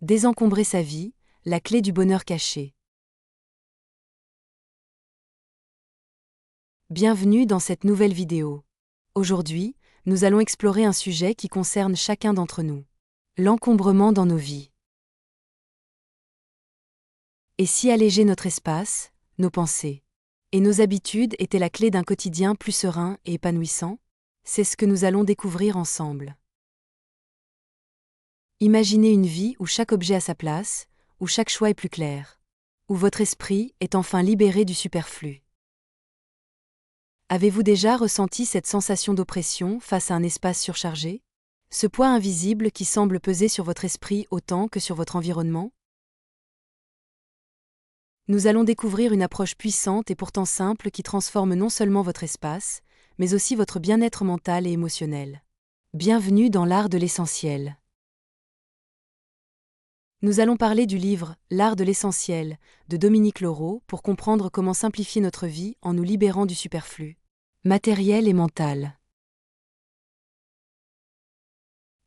Désencombrer sa vie, la clé du bonheur caché. Bienvenue dans cette nouvelle vidéo. Aujourd'hui, nous allons explorer un sujet qui concerne chacun d'entre nous. L'encombrement dans nos vies. Et si alléger notre espace, nos pensées et nos habitudes étaient la clé d'un quotidien plus serein et épanouissant? C'est ce que nous allons découvrir ensemble. Imaginez une vie où chaque objet a sa place, où chaque choix est plus clair, où votre esprit est enfin libéré du superflu. Avez-vous déjà ressenti cette sensation d'oppression face à un espace surchargé? Ce poids invisible qui semble peser sur votre esprit autant que sur votre environnement? Nous allons découvrir une approche puissante et pourtant simple qui transforme non seulement votre espace, mais aussi votre bien-être mental et émotionnel. Bienvenue dans l'art de l'essentiel. Nous allons parler du livre « L'art de l'essentiel » de Dominique Leroux pour comprendre comment simplifier notre vie en nous libérant du superflu, matériel et mental.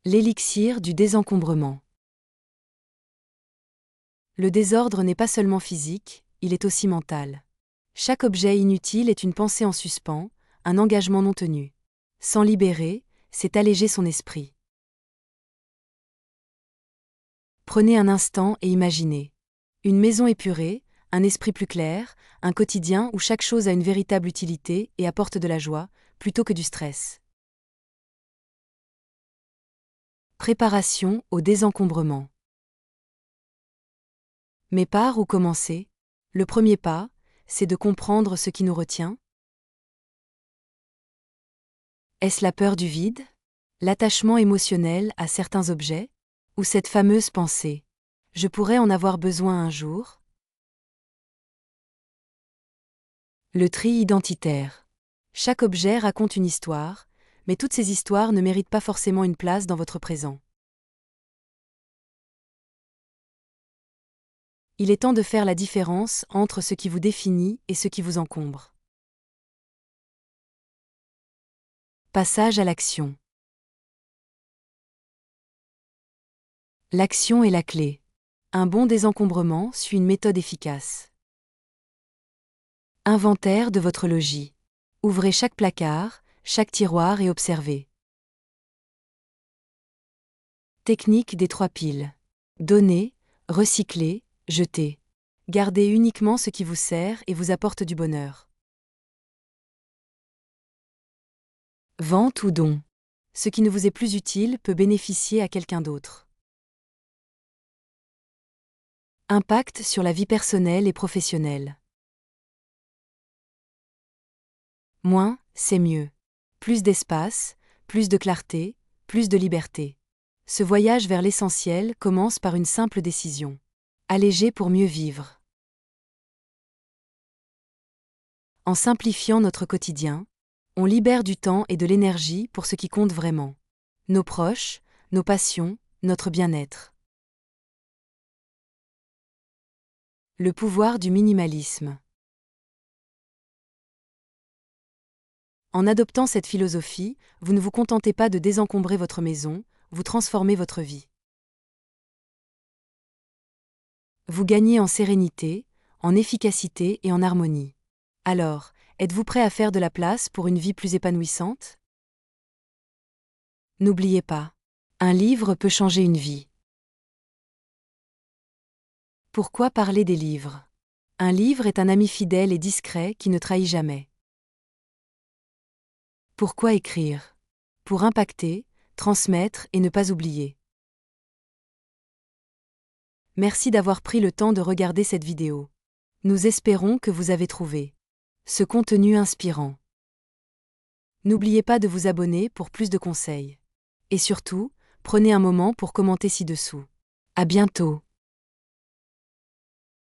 L'élixir du désencombrement. Le désordre n'est pas seulement physique, il est aussi mental. Chaque objet inutile est une pensée en suspens, un engagement non tenu. S'en libérer, c'est alléger son esprit. Prenez un instant et imaginez. Une maison épurée, un esprit plus clair, un quotidien où chaque chose a une véritable utilité et apporte de la joie, plutôt que du stress. Préparation au désencombrement. Mais par où commencer? Le premier pas, c'est de comprendre ce qui nous retient. Est-ce la peur du vide? L'attachement émotionnel à certains objets? Ou cette fameuse pensée « je pourrais en avoir besoin un jour ». Le tri identitaire. Chaque objet raconte une histoire, mais toutes ces histoires ne méritent pas forcément une place dans votre présent. Il est temps de faire la différence entre ce qui vous définit et ce qui vous encombre. Passage à l'action. L'action est la clé. Un bon désencombrement suit une méthode efficace. Inventaire de votre logis. Ouvrez chaque placard, chaque tiroir et observez. Technique des 3 piles. Donner, recycler, jeter. Gardez uniquement ce qui vous sert et vous apporte du bonheur. Vente ou don. Ce qui ne vous est plus utile peut bénéficier à quelqu'un d'autre. Impact sur la vie personnelle et professionnelle. Moins, c'est mieux. Plus d'espace, plus de clarté, plus de liberté. Ce voyage vers l'essentiel commence par une simple décision. Alléger pour mieux vivre. En simplifiant notre quotidien, on libère du temps et de l'énergie pour ce qui compte vraiment. Nos proches, nos passions, notre bien-être. Le pouvoir du minimalisme. En adoptant cette philosophie, vous ne vous contentez pas de désencombrer votre maison, vous transformez votre vie. Vous gagnez en sérénité, en efficacité et en harmonie. Alors, êtes-vous prêt à faire de la place pour une vie plus épanouissante? N'oubliez pas, un livre peut changer une vie. Pourquoi parler des livres? Un livre est un ami fidèle et discret qui ne trahit jamais. Pourquoi écrire? Pour impacter, transmettre et ne pas oublier. Merci d'avoir pris le temps de regarder cette vidéo. Nous espérons que vous avez trouvé ce contenu inspirant. N'oubliez pas de vous abonner pour plus de conseils. Et surtout, prenez un moment pour commenter ci-dessous. À bientôt!